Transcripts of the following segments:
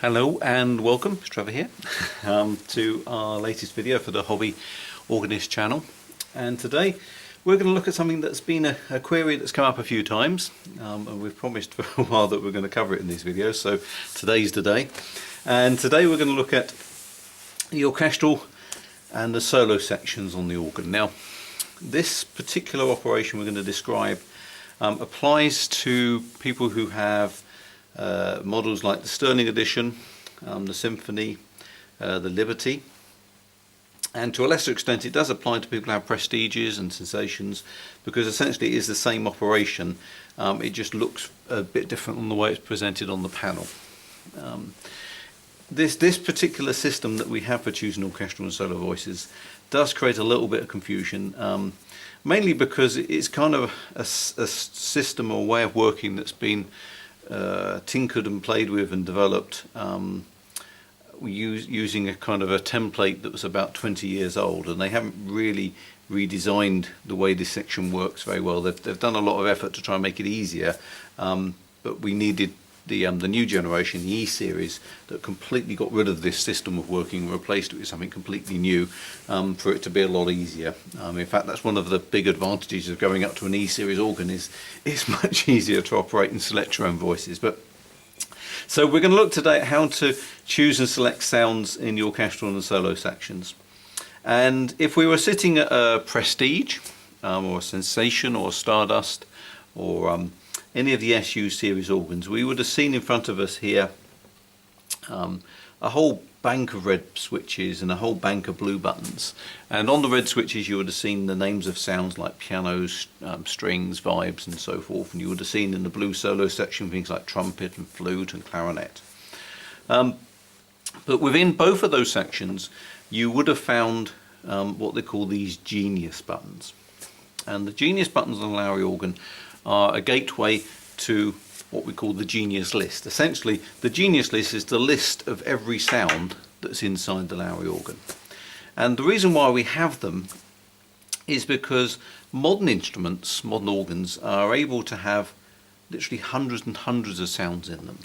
Hello and welcome, it's Trevor here, to our latest video for the Hobby Organist channel. And today we're going to look at something that's been a query that's come up a few times, and we've promised for a while that we're going to cover it in these videos, so today's the day. And today we're going to look at the orchestral and the solo sections on the organ. Now, this particular operation we're going to describe applies to people who have models like the Sterling Edition, the Symphony, the Liberty, and to a lesser extent it does apply to people who have Prestiges and Sensations, because essentially it is the same operation, it just looks a bit different on the way it's presented on the panel. This particular system that we have for choosing orchestral and solo voices does create a little bit of confusion, mainly because it's kind of a system or way of working that's been tinkered and played with and developed using a kind of a template that was about 20 years old, and they haven't really redesigned the way this section works very well. They've done a lot of effort to try and make it easier, but we needed the new generation, the E-series, that completely got rid of this system of working and replaced it with something completely new, for it to be a lot easier. In fact, that's one of the big advantages of going up to an E-series organ, is it's much easier to operate and select your own voices. So we're going to look today at how to choose and select sounds in the orchestral and the solo sections. And if we were sitting at a Prestige, or a Sensation, or a Stardust, or any of the SU series organs, we would have seen in front of us here a whole bank of red switches and a whole bank of blue buttons. And on the red switches you would have seen the names of sounds like pianos, strings, vibes and so forth, and you would have seen in the blue solo section things like trumpet and flute and clarinet. But within both of those sections you would have found what they call these genius buttons. And the genius buttons on the Lowrey organ are a gateway to what we call the genius list. Essentially, the genius list is the list of every sound that's inside the Lowrey organ. And the reason why we have them is because modern instruments, modern organs, are able to have literally hundreds and hundreds of sounds in them.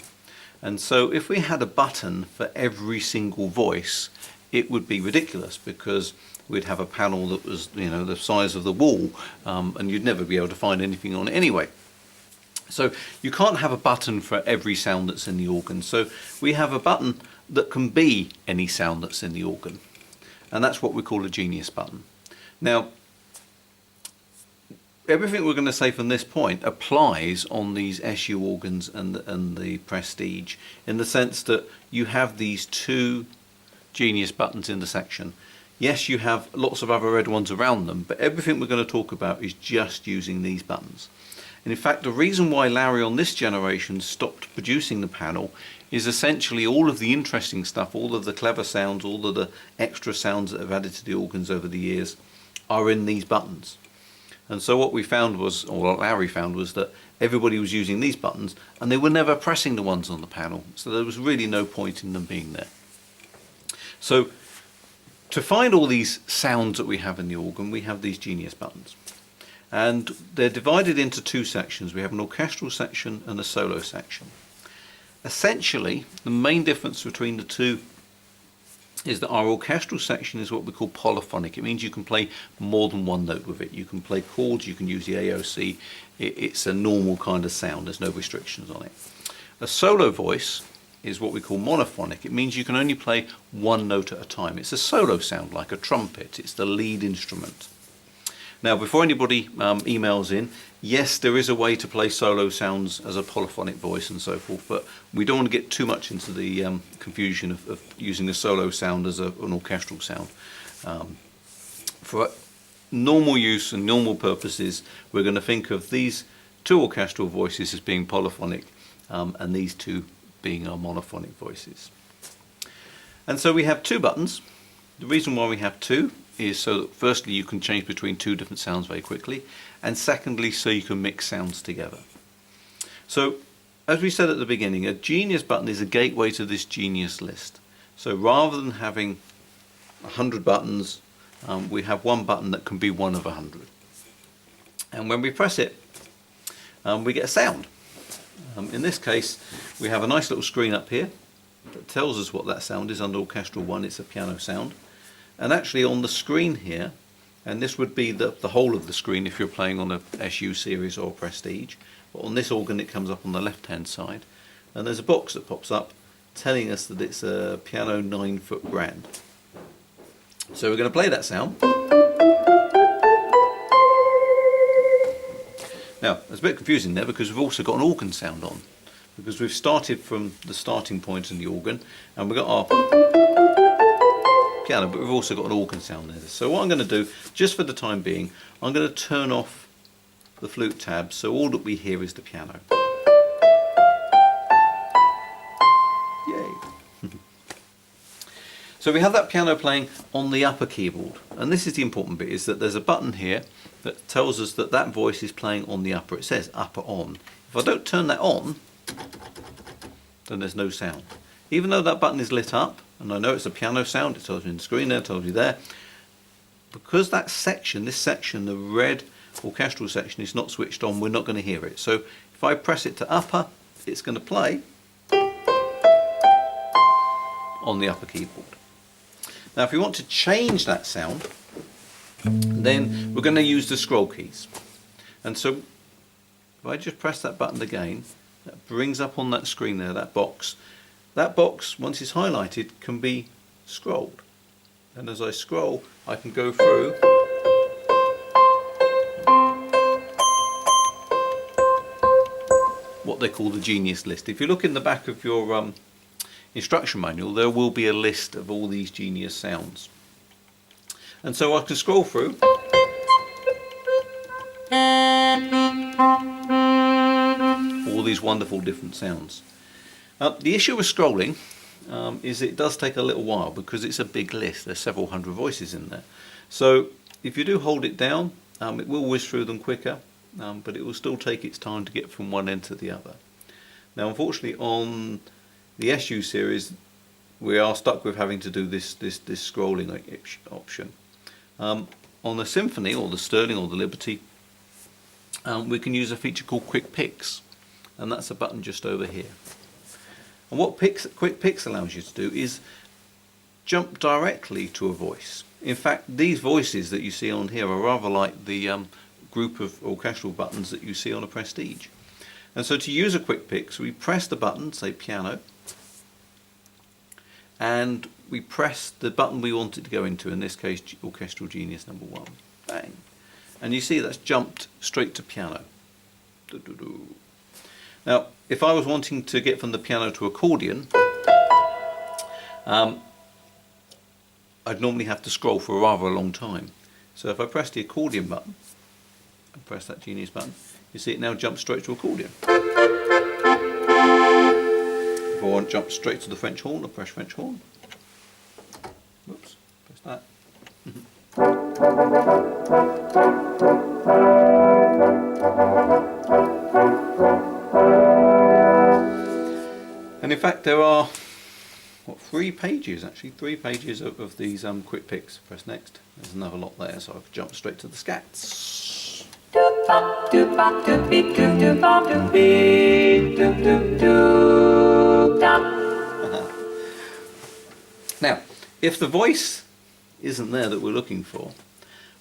And so if we had a button for every single voice, it would be ridiculous, because we'd have a panel that was, you know, the size of the wall, and you'd never be able to find anything on it anyway. So you can't have a button for every sound that's in the organ. So we have a button that can be any sound that's in the organ, and that's what we call a genius button. Now, everything we're going to say from this point applies on these SU organs and the Prestige, in the sense that you have these two genius buttons in the section. Yes, you have lots of other red ones around them, but everything we're going to talk about is just using these buttons. And in fact, the reason why Lowrey on this generation stopped producing the panel is essentially all of the interesting stuff, all of the clever sounds, all of the extra sounds that have added to the organs over the years are in these buttons. And so what we found was, or what Lowrey found, was that everybody was using these buttons and they were never pressing the ones on the panel, so there was really no point in them being there. So to find all these sounds that we have in the organ, we have these genius buttons. And they're divided into two sections. We have an orchestral section and a solo section. Essentially, the main difference between the two is that our orchestral section is what we call polyphonic. It means you can play more than one note with it. You can play chords, you can use the AOC. It's a normal kind of sound, there's no restrictions on it. A solo voice is what we call monophonic. It means you can only play one note at a time. It's a solo sound, like a trumpet. It's the lead instrument. Now, before anybody emails in, yes, there is a way to play solo sounds as a polyphonic voice and so forth, but we don't want to get too much into the confusion of using a solo sound as an orchestral sound. For normal use and normal purposes, we're going to think of these two orchestral voices as being polyphonic, and these two being our monophonic voices. And so we have two buttons. The reason why we have two is so that firstly you can change between two different sounds very quickly, and secondly so you can mix sounds together. So as we said at the beginning, a genius button is a gateway to this genius list. So rather than having 100 buttons, we have one button that can be one of 100. And when we press it, we get a sound. In this case, we have a nice little screen up here, that tells us what that sound is. Under Orchestral 1 it's a piano sound, and actually on the screen here, and this would be the whole of the screen if you're playing on a SU series or Prestige, but on this organ it comes up on the left hand side, and there's a box that pops up telling us that it's a piano 9-foot grand. So we're going to play that sound. Now, it's a bit confusing there because we've also got an organ sound on, because we've started from the starting point in the organ and we've got our piano, but we've also got an organ sound there. So what I'm going to do, just for the time being, I'm going to turn off the flute tab so all that we hear is the piano. Yay! So we have that piano playing on the upper keyboard, and this is the important bit, is that there's a button here that tells us that that voice is playing on the upper. It says upper on. If I don't turn that on, then there's no sound. Even though that button is lit up, and I know it's a piano sound, it tells me on the screen there, it tells you there, because that section, this section, the red orchestral section, is not switched on, we're not going to hear it. So if I press it to upper, it's going to play on the upper keyboard. Now if we want to change that sound, then we're going to use the scroll keys. And so if I just press that button again, that brings up on that screen there, that box. That box, once it's highlighted, can be scrolled. And as I scroll, I can go through what they call the Genius list. If you look in the back of your instruction manual, there will be a list of all these Genius sounds. And so I can scroll through all these wonderful different sounds. The issue with scrolling is it does take a little while because it's a big list. There's several hundred voices in there. So if you do hold it down, it will whiz through them quicker, but it will still take its time to get from one end to the other. Now unfortunately on the SU series we are stuck with having to do this scrolling option. On the Symphony or the Sterling or the Liberty, we can use a feature called Quick Picks, and that's a button just over here. And what Quick Picks allows you to do is jump directly to a voice. In fact, these voices that you see on here are rather like the group of orchestral buttons that you see on a Prestige. And so to use a Quick Pick, so we press the button, say piano, and we press the button we want it to go into, in this case Orchestral Genius number 1. Bang. And you see that's jumped straight to piano. Now if I was wanting to get from the piano to accordion, I'd normally have to scroll for a rather long time. So if I press the accordion button and press that Genius button, you see it now jumps straight to accordion. If I want to jump straight to the French horn, I'll press French horn. Whoops, press that. And in fact there are three pages of these Quick Picks. Press next. There's another lot there, so I can jump straight to the scats. Now, if the voice isn't there that we're looking for,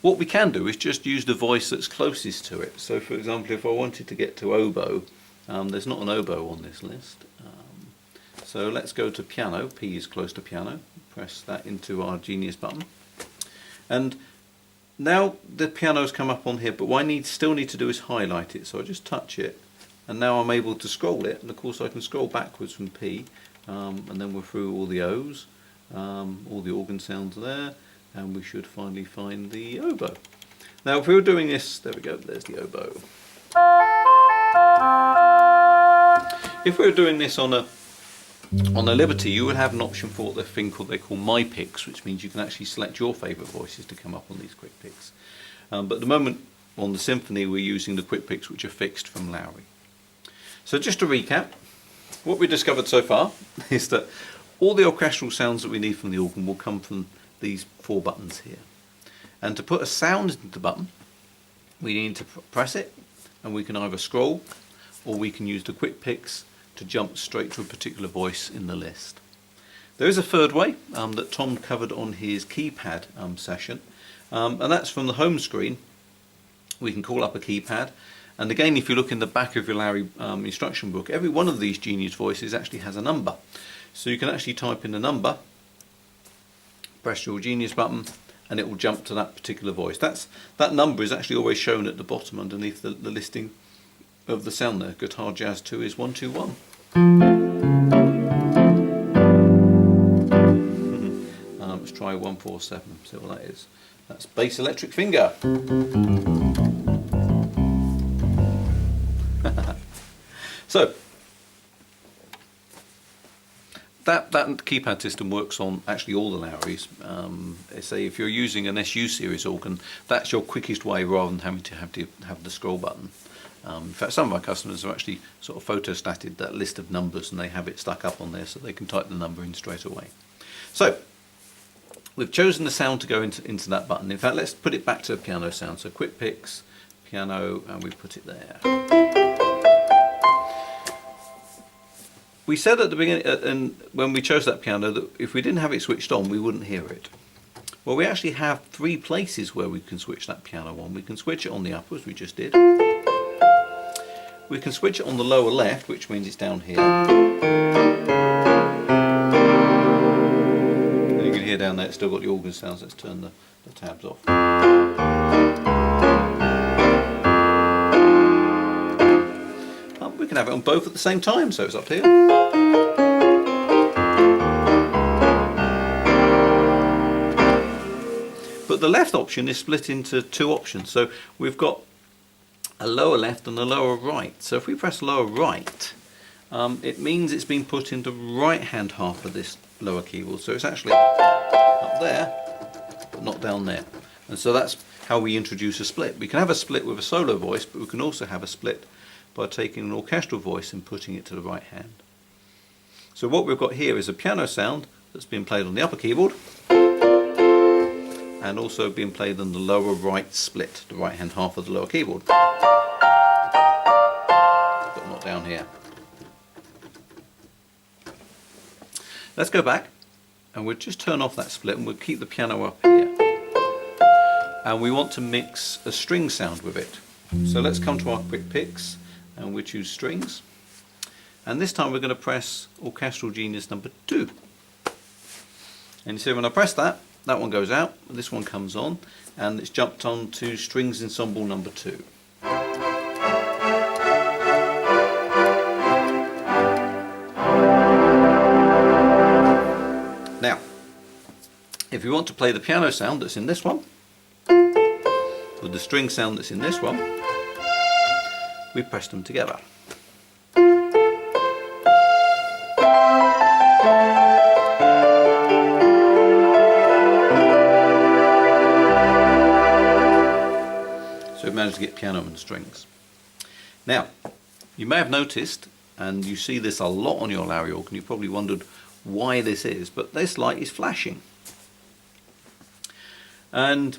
what we can do is just use the voice that's closest to it. So for example, if I wanted to get to oboe, there's not an oboe on this list. So let's go to piano. P is close to piano. Press that into our Genius button. And now the piano's come up on here, but what I still need to do is highlight it. So I just touch it, and now I'm able to scroll it. And of course I can scroll backwards from P, and then we're through all the O's, all the organ sounds there, and we should finally find the oboe. Now if we were doing this, there we go, there's the oboe. If we were doing this on a Liberty, you would have an option for the thing called they call My Picks, which means you can actually select your favourite voices to come up on these Quick Picks. But at the moment on the Symphony we're using the Quick Picks which are fixed from Lowrey. So just to recap, what we discovered so far is that all the orchestral sounds that we need from the organ will come from these 4 buttons here. And to put a sound into the button, we need to press it, and we can either scroll or we can use the Quick Picks to jump straight to a particular voice in the list. There is a third way that Tom covered on his keypad session, and that's from the home screen. We can call up a keypad, and again, if you look in the back of your Lowrey instruction book, every one of these Genius voices actually has a number. So you can actually type in the number, press your Genius button, and it will jump to that particular voice. That number is actually always shown at the bottom underneath the listing of the sound there. Guitar Jazz 2 is 121. Let's try 147, see what that is. That's bass electric finger. So that keypad system works on actually all the Lowreys. Say if you're using an SU series organ, that's your quickest way rather than having to have the scroll button. In fact, some of our customers have actually sort of photostated that list of numbers and they have it stuck up on there so they can type the number in straight away. So we've chosen the sound to go into that button. In fact, let's put it back to a piano sound. So quick picks, piano, and we put it there. We said at the beginning, and when we chose that piano, that if we didn't have it switched on, we wouldn't hear it. Well, we actually have 3 places where we can switch that piano on. We can switch it on the upper, as we just did. We can switch it on the lower left, which means it's down here. And you can hear down there it's still got the organ sounds. Let's turn the tabs off. We can have it on both at the same time, so it's up here. But the left option is split into 2 options. So we've got a lower left and a lower right. So if we press lower right, it means it's been put into right hand half of this lower keyboard. So it's actually up there, but not down there. And so that's how we introduce a split. We can have a split with a solo voice, but we can also have a split by taking an orchestral voice and putting it to the right hand. So what we've got here is a piano sound that's being played on the upper keyboard and also being played on the lower right split, the right hand half of the lower keyboard, but not down here. Let's go back and we'll just turn off that split and we'll keep the piano up here. And we want to mix a string sound with it. So let's come to our quick picks and we choose strings. And this time we're going to press Orchestral Genius number 2. And you see when I press that, that one goes out, this one comes on, and it's jumped on to Strings Ensemble number 2. Now, if you want to play the piano sound that's in this one, with the string sound that's in this one, we press them together. So we've managed to get piano and strings. Now, you may have noticed, and you see this a lot on your Lowrey organ, you probably wondered why this is, but this light is flashing. And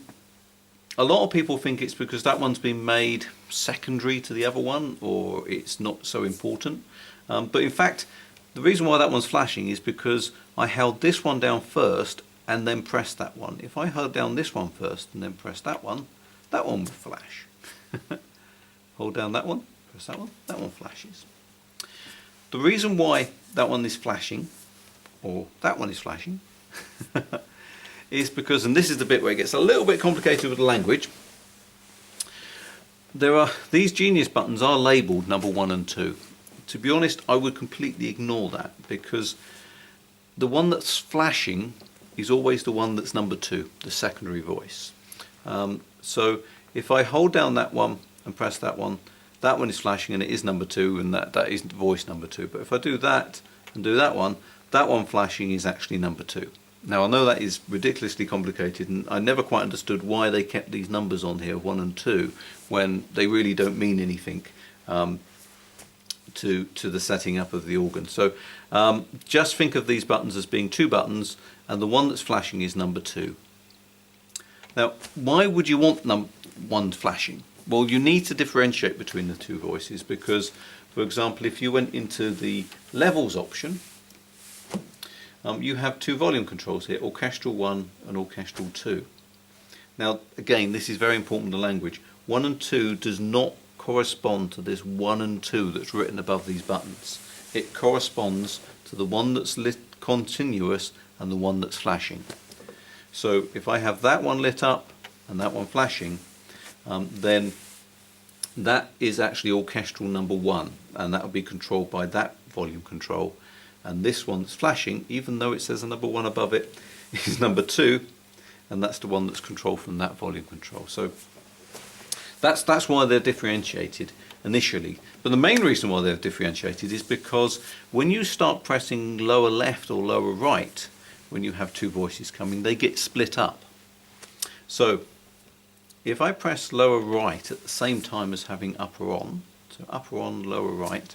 a lot of people think it's because that one's been made secondary to the other one, or it's not so important. But in fact, the reason why that one's flashing is because I held this one down first and then pressed that one. If I held down this one first and then pressed that one would flash. Hold down that one, press that one flashes. The reason why that one is flashing, or that one is flashing, is because, and this is the bit where it gets a little bit complicated with the language, these Genius buttons are labelled number 1 and 2. To be honest, I would completely ignore that, because the one that's flashing is always the one that's number 2, the secondary voice. So if I hold down that one and press that one is flashing and it is number 2, and that is voice number 2. But if I do that and do that one flashing is actually number 2. Now I know that is ridiculously complicated, and I never quite understood why they kept these numbers on here, 1 and 2, when they really don't mean anything to the setting up of the organ. So just think of these buttons as being 2 buttons, and the one that's flashing is number 2. Now, why would you want one flashing? Well, you need to differentiate between the 2 voices, because, for example, if you went into the levels option you have two volume controls here, Orchestral 1 and Orchestral 2. Now again, this is very important, the language. 1 and 2 does not correspond to this 1 and 2 that's written above these buttons. It corresponds to the one that's lit continuous and the one that's flashing. So if I have that one lit up and that one flashing, then that is actually orchestral number 1, and that will be controlled by that volume control. And this one that's flashing, even though it says a number 1 above it, is number 2, and that's the one that's controlled from that volume control. So that's why they're differentiated initially. But the main reason why they're differentiated is because when you start pressing lower left or lower right, when you have two voices coming, they get split up. So if I press lower right at the same time as having upper on, so upper on, lower right,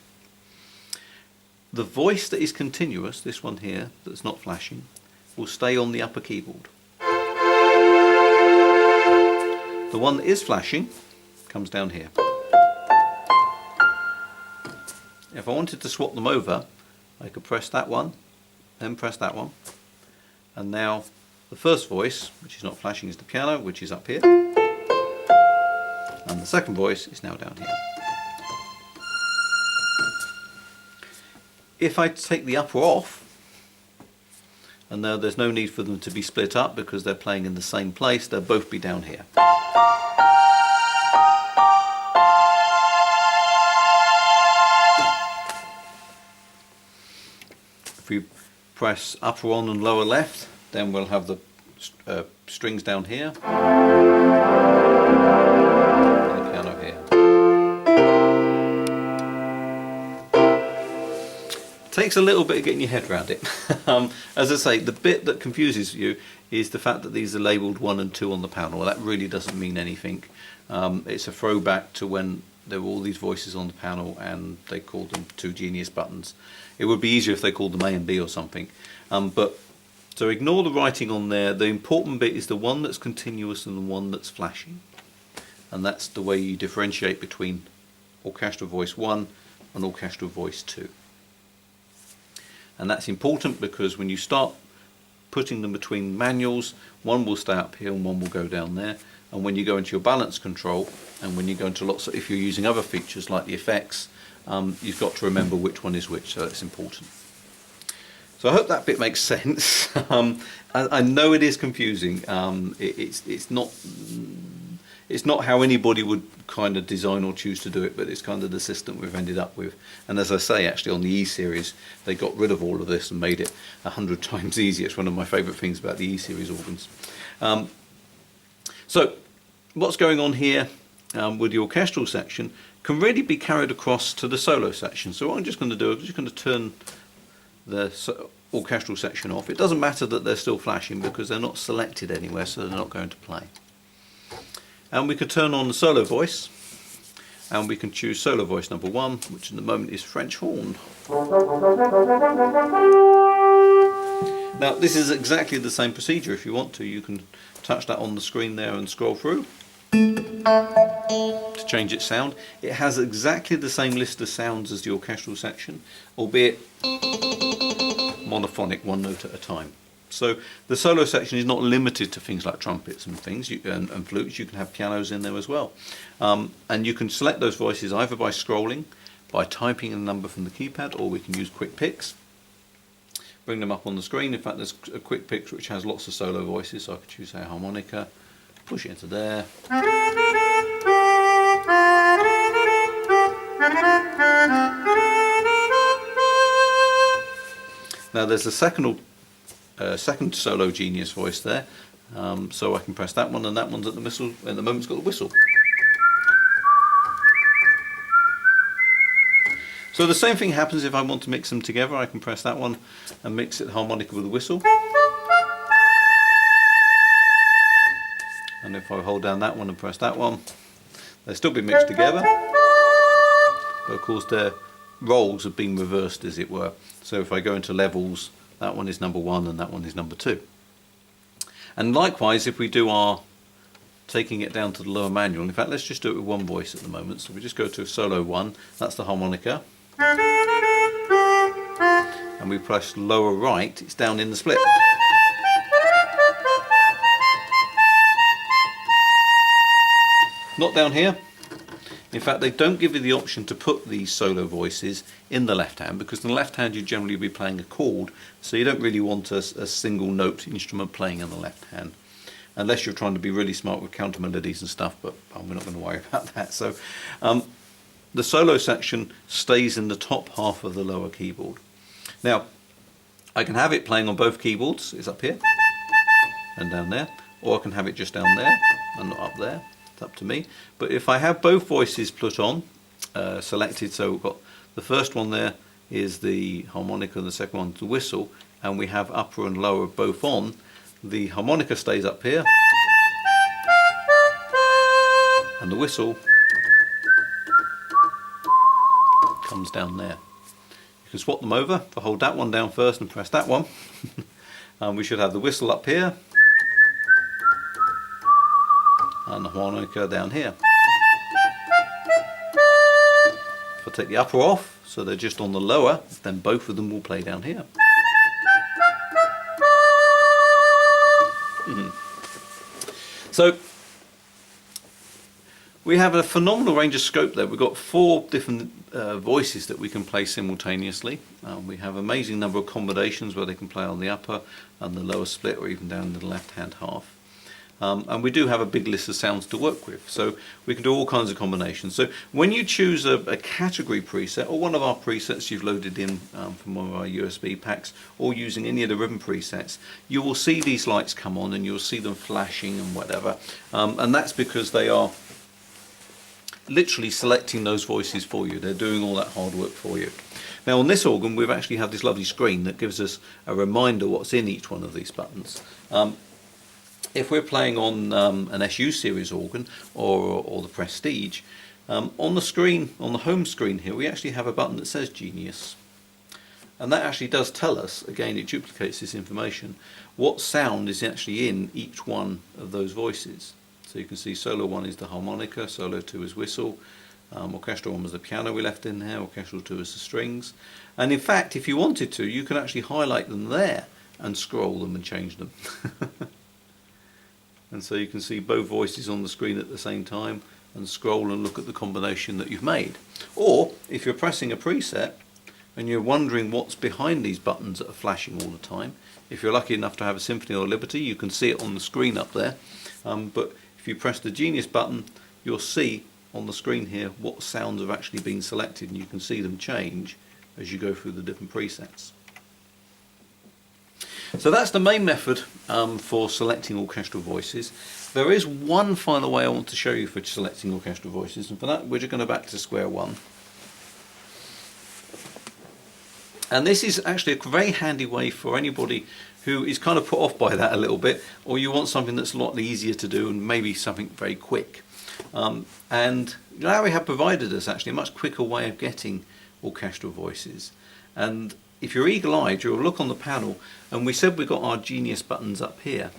the voice that is continuous, this one here that's not flashing, will stay on the upper keyboard. The one that is flashing comes down here. If I wanted to swap them over, I could press that one, then press that one, and now the first voice, which is not flashing, is the piano, which is up here, and the second voice is now down here. If I take the upper off, and now there's no need for them to be split up because they're playing in the same place, they'll both be down here. If we press upper on and lower left, then we'll have the strings down here and the piano here. Takes a little bit of getting your head around it. As I say, the bit that confuses you is the fact that these are labelled 1 and 2 on the panel. Well, that really doesn't mean anything. It's a throwback to when there were all these voices on the panel and they called them two Genius buttons. It would be easier if they called them A and B or something. So ignore the writing on there. The important bit is the one that's continuous and the one that's flashing. And that's the way you differentiate between orchestral voice 1 and orchestral voice 2. And that's important because when you start putting them between manuals, one will stay up here and one will go down there. And when you go into your balance control, and when you go into lots of, if you're using other features like the effects, you've got to remember which one is which, so that's important. So I hope that bit makes sense. I know it is confusing. It's not how anybody would kind of design or choose to do it, but it's kind of the system we've ended up with. And as I say, actually on the E-Series, they got rid of all of this and made it 100 times easier. It's one of my favourite things about the E-Series organs. So what's going on here with the orchestral section can really be carried across to the solo section. So what I'm just going to do, I'm just going to turn the orchestral section off. It doesn't matter that they're still flashing because they're not selected anywhere, so they're not going to play. And we could turn on the solo voice, and we can choose solo voice number 1, which at the moment is French horn. Now this is exactly the same procedure. If you want to, you can touch that on the screen there and scroll through to change its sound. It has exactly the same list of sounds as the orchestral section, albeit monophonic, one note at a time. So the solo section is not limited to things like trumpets and things and flutes. You can have pianos in there as well. And you can select those voices either by scrolling, by typing a number from the keypad, or we can use quick picks. Bring them up on the screen. In fact, there's a quick pick which has lots of solo voices, so I could choose a harmonica, push it into there. Now there's a second solo Genius voice there, so I can press that one, and that one's at the whistle. At the moment, it's got the whistle. So the same thing happens if I want to mix them together. I can press that one and mix it harmonica with a whistle. And if I hold down that one and press that one, they'll still be mixed together. But of course their roles have been reversed, as it were. So if I go into levels, that one is number 1 and that one is number 2. And likewise, if we do our taking it down to the lower manual, in fact let's just do it with one voice at the moment. So we just go to solo 1, that's the harmonica. and we press lower right, it's down in the split. Not down here. In fact, they don't give you the option to put these solo voices in the left hand, because in the left hand you generally be playing a chord, so you don't really want a single note instrument playing in the left hand, unless you're trying to be really smart with counter melodies and stuff, but we're not going to worry about that. So the solo section stays in the top half of the lower keyboard. Now, I can have it playing on both keyboards, it's up here and down there, or I can have it just down there and not up there. It's up to me. But if I have both voices put on, selected, so we've got the first one there is the harmonica and the second one is the whistle, and we have upper and lower both on, the harmonica stays up here and the whistle comes down there. You can swap them over. If I hold that one down first and press that one, we should have the whistle up here and the harmonica down here. If I take the upper off, so they're just on the lower, then both of them will play down here. So we have a phenomenal range of scope there. We've got 4 different voices that we can play simultaneously. We have an amazing number of combinations where they can play on the upper and the lower split, or even down in the left hand half. And we do have a big list of sounds to work with, so we can do all kinds of combinations. So when you choose a category preset, or one of our presets you've loaded in from one of our USB packs, or using any of the rhythm presets, you will see these lights come on and you'll see them flashing and whatever, and that's because they are literally selecting those voices for you. They're doing all that hard work for you. Now on this organ we've actually had this lovely screen that gives us a reminder what's in each one of these buttons. If we're playing on an SU series organ or the Prestige, on the screen, on the home screen here, we actually have a button that says Genius. And that actually does tell us, again it duplicates this information, what sound is actually in each one of those voices. So you can see solo 1 is the harmonica, solo 2 is whistle, orchestral 1 was the piano we left in there, orchestral 2 is the strings. And in fact, if you wanted to, you can actually highlight them there and scroll them and change them. And so you can see both voices on the screen at the same time and scroll and look at the combination that you've made. Or if you're pressing a preset and you're wondering what's behind these buttons that are flashing all the time, if you're lucky enough to have a Symphony or Liberty, you can see it on the screen up there. But if you press the Genius button, you'll see on the screen here what sounds have actually been selected, and you can see them change as you go through the different presets. So that's the main method for selecting orchestral voices. There is one final way I want to show you for selecting orchestral voices, and for that we're just going to go back to square one. And this is actually a very handy way for anybody who is kind of put off by that a little bit, or you want something that's a lot easier to do and maybe something very quick. And Lowrey have provided us actually a much quicker way of getting orchestral voices. And if you're eagle-eyed, you'll look on the panel, and we said we've got our Genius buttons up here,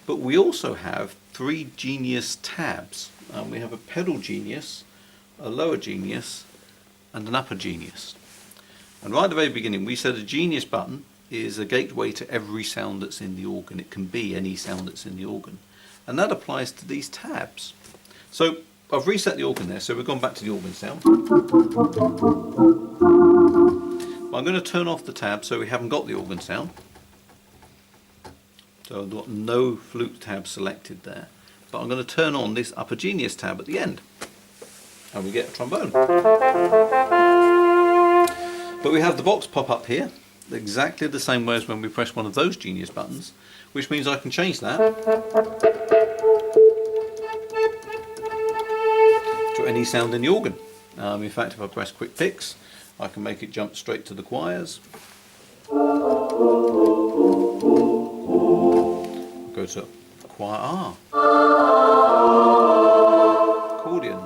but we also have 3 Genius tabs. We have a pedal Genius, a lower Genius, and an upper Genius. And right at the very beginning we said a Genius button is a gateway to every sound that's in the organ. It can be any sound that's in the organ, and that applies to these tabs. So I've reset the organ there, so we've gone back to the organ sound. I'm going to turn off the tab so we haven't got the organ sound. So I've got no flute tab selected there, but I'm going to turn on this upper Genius tab at the end, and we get a trombone. But we have the box pop up here exactly the same way as when we press one of those Genius buttons, which means I can change that to any sound in the organ. In fact, if I press quick picks, I can make it jump straight to the choirs. Go to choir R. Accordion.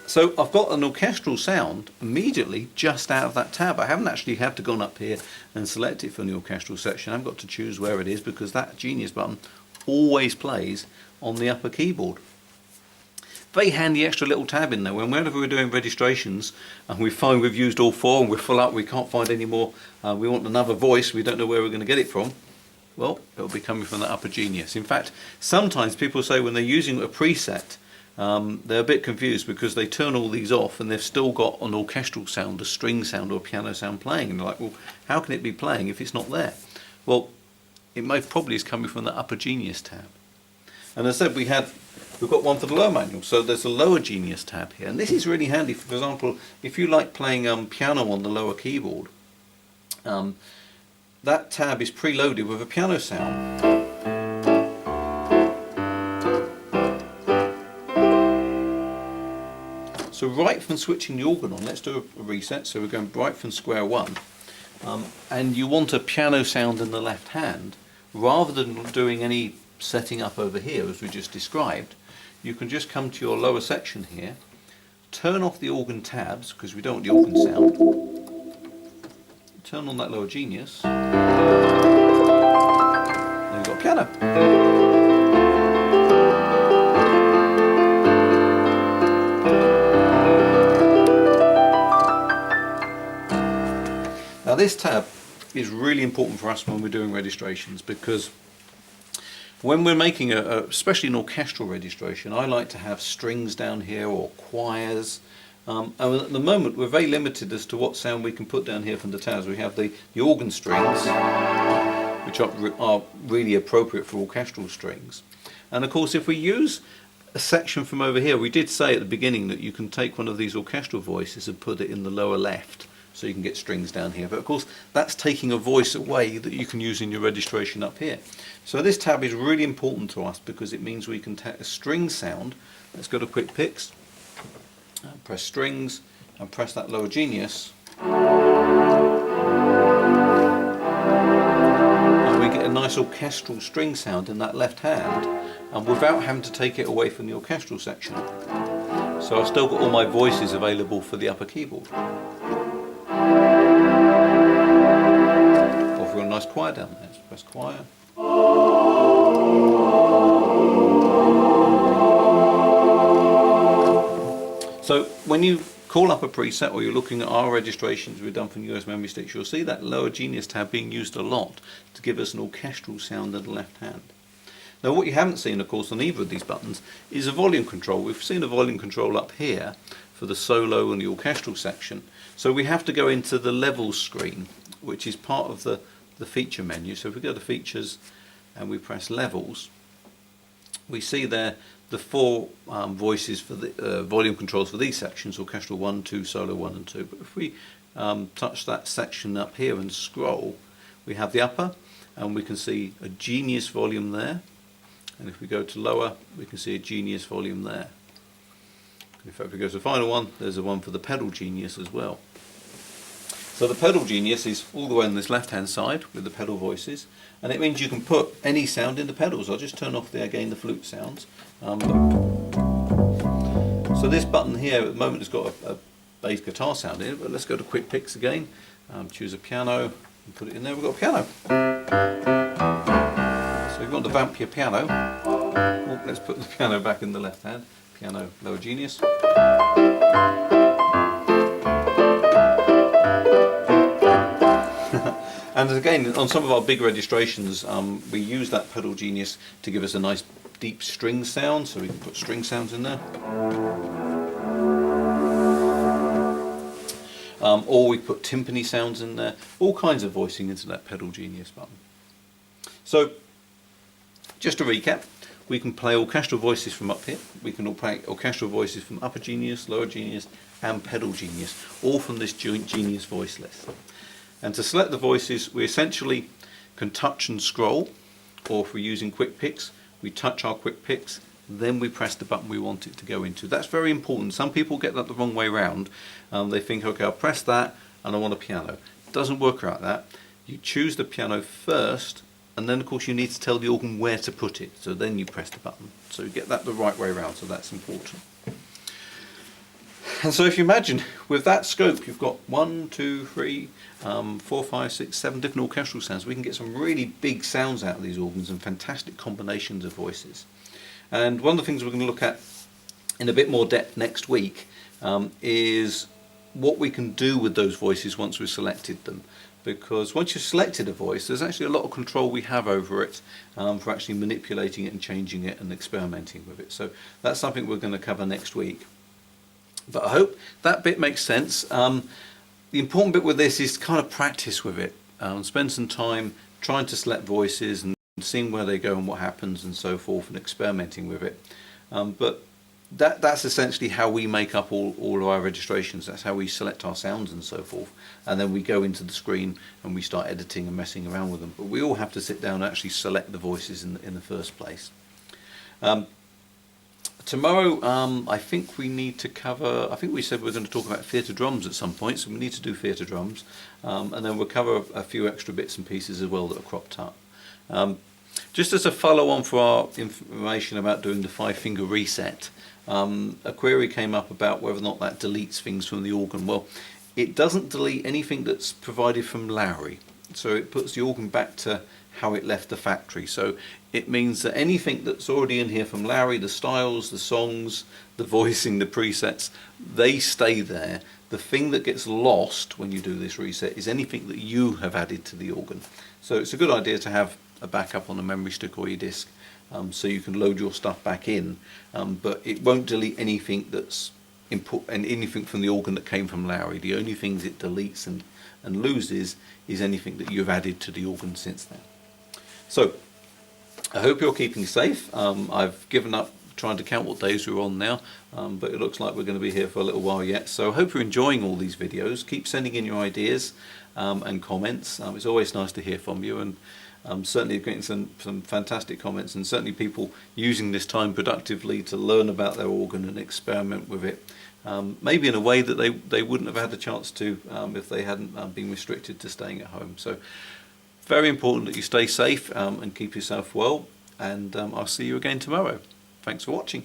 So I've got an orchestral sound immediately just out of that tab. I haven't actually had to go up here and select it from the orchestral section. I've got to choose where it is, because that Genius button always plays on the upper keyboard. very handy extra little tab in there. Whenever we're doing registrations and we find we've used all four and we're full up, we can't find any more, we want another voice, we don't know where we're going to get it from, well, it'll be coming from that upper genius. In fact, sometimes people say when they're using a preset, they're a bit confused because they turn all these off and they've still got an orchestral sound, a string sound or a piano sound playing, and they're like, well, how can it be playing if it's not there? Well, it most probably is coming from the upper genius tab. And as I said, we've got one for the lower manual, so there's a lower genius tab here, and this is really handy. For example, if you like playing piano on the lower keyboard, that tab is preloaded with a piano sound. So right from switching the organ on, let's do a reset, so we're going right from square one, and you want a piano sound in the left hand, rather than doing any setting up over here as we just described, you can just come to your lower section here, turn off the organ tabs, because we don't want the organ sound, turn on that lower genius, then we've got piano. Now this tab is really important for us when we're doing registrations, because when we're making especially an orchestral registration, I like to have strings down here or choirs. And at the moment we're very limited as to what sound we can put down here from the tabs. We have the organ strings, which are really appropriate for orchestral strings. And of course, if we use a section from over here, we did say at the beginning that you can take one of these orchestral voices and put it in the lower left, so you can get strings down here. But of course, that's taking a voice away that you can use in your registration up here. So this tab is really important to us because it means we can take a string sound. Let's go to Quick Picks, press strings, and press that lower genius. And we get a nice orchestral string sound in that left hand, and without having to take it away from the orchestral section. So I've still got all my voices available for the upper keyboard. Or if we've got a nice choir down there, let's press choir. So when you call up a preset or you're looking at our registrations we've done from US memory sticks, you'll see that lower genius tab being used a lot to give us an orchestral sound in the left hand. Now what you haven't seen, of course, on either of these buttons is a volume control. We've seen a volume control up here for the solo and the orchestral section. So we have to go into the levels screen, which is part of the feature menu. So if we go to features and we press levels, we see there the four voices for the volume controls for these sections: orchestral 1, 2, solo 1 and 2. But if we touch that section up here and scroll, we have the upper, and we can see a genius volume there. And if we go to lower, we can see a genius volume there. In fact, if we go to the final one, there's a one for the pedal genius as well. So the pedal genius is all the way on this left hand side with the pedal voices, and it means you can put any sound in the pedals. I'll just turn off there again the flute sounds. So this button here at the moment has got a bass guitar sound in it, but let's go to Quick Picks again, choose a piano and put it in there. We've got a piano. So if you want to vamp your piano, let's put the piano back in the left hand. Piano, lower genius. And again, on some of our big registrations, we use that pedal genius to give us a nice deep string sound, so we can put string sounds in there. Or we put timpani sounds in there, all kinds of voicing into that pedal genius button. So, just to recap, we can play orchestral voices from up here, we can all play orchestral voices from upper genius, lower genius and pedal genius, all from this genius voice list. And to select the voices, we essentially can touch and scroll, or if we're using Quick Picks, we touch our Quick Picks, then we press the button we want it to go into. That's very important. Some people get that the wrong way round. They think, okay, I'll press that and I want a piano. It doesn't work like that. You choose the piano first, and then of course you need to tell the organ where to put it, so then you press the button. So you get that the right way round, so that's important. And so if you imagine, with that scope, you've got 1, 2, 3, 4, 5, 6, 7 different orchestral sounds. We can get some really big sounds out of these organs and fantastic combinations of voices. And one of the things we're going to look at in a bit more depth next week is what we can do with those voices once we've selected them. Because once you've selected a voice, there's actually a lot of control we have over it for actually manipulating it and changing it and experimenting with it. So that's something we're going to cover next week. But I hope that bit makes sense. The important bit with this is to kind of practice with it. Spend some time trying to select voices and seeing where they go and what happens and so forth, and experimenting with it. But that's essentially how we make up all of our registrations. That's how we select our sounds and so forth, and then we go into the screen and we start editing and messing around with them. But we all have to sit down and actually select the voices in the first place. Tomorrow I think we need to cover, I think we said we're going to talk about theatre drums at some point, so we need to do theatre drums, and then we'll cover a few extra bits and pieces as well that are cropped up. Just as a follow-on for our information about doing the 5-finger reset, a query came up about whether or not that deletes things from the organ. Well, it doesn't delete anything that's provided from Lowrey, so it puts the organ back to how it left the factory. So it means that anything that's already in here from Lowrey, the styles, the songs, the voicing, the presets, they stay there. The thing that gets lost when you do this reset is anything that you have added to the organ. So it's a good idea to have a backup on a memory stick or your disk, so you can load your stuff back in, but it won't delete anything that's input and anything from the organ that came from Lowrey. The only things it deletes and loses is anything that you've added to the organ since then. So I hope you're keeping safe. I've given up trying to count what days we're on now, but it looks like we're going to be here for a little while yet. So I hope you're enjoying all these videos. Keep sending in your ideas and comments. It's always nice to hear from you, and certainly getting some fantastic comments, and certainly people using this time productively to learn about their organ and experiment with it, maybe in a way that they wouldn't have had the chance to if they hadn't been restricted to staying at home. So very important that you stay safe and keep yourself well, and I'll see you again tomorrow. Thanks for watching.